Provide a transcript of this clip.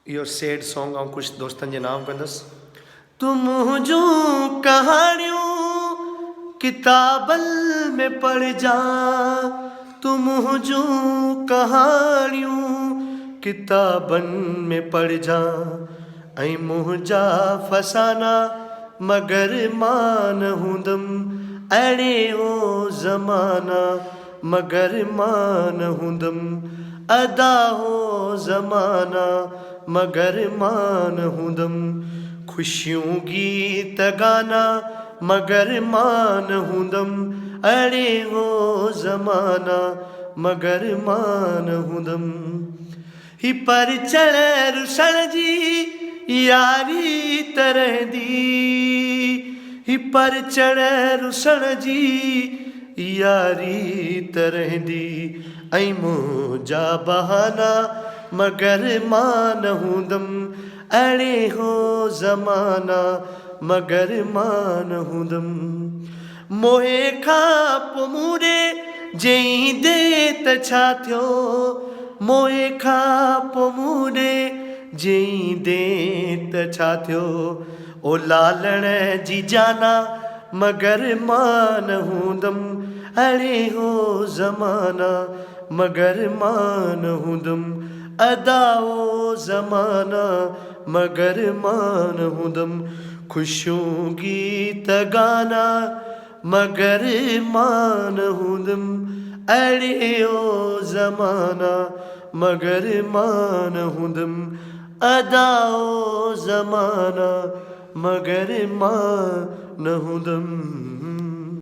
इहो sad song ऐं कुझु दोस्तनि जे नाम कंदुसि। तुम जूं कहाणियूं किताबनि में पढ़जा, तुम जूं कहाणियूं किताबनि में पढ़जा, ऐं मुंहिंजा फसाना मगर मां न हूंदुमि, अहिड़े हो ज़माना मगर मां न हूंदुमि, अदा हो ज़माना मगर मां न हूंदुमि, ख़ुशियूं गीत गाना मगर मां न हूंदुमि, अहिड़े हो ज़माना मगर मां न हूंदुमि। ही परचण रुसण जी यारी त रहंदी, ही परचण रुसण जी यारी त रहंदी, ऐं मुंहिंजा बहाना मगर मां न हूंदुमि, अहिड़े हो ज़माना मगर मां न हूंदुमि। मोहे खां पोइ मूंडे जईंदे त छा थियो, मोहे खां पोइ मूंडे जईंदे त छा थियो, ओ लालण जी जाना मगर मां न हूंदुमि, अहिड़े हो ज़माना मगर मां न हूंदुमि, अदा हो ज़माना मगर मां न हूंदुमि, ख़ुशियूं गीत गाना मगर मां न हूंदुमि, अहिड़े हो ज़माना मगर मां न हूंदुमि, अदा हो ज़माना मगर मां न हूंदुमि।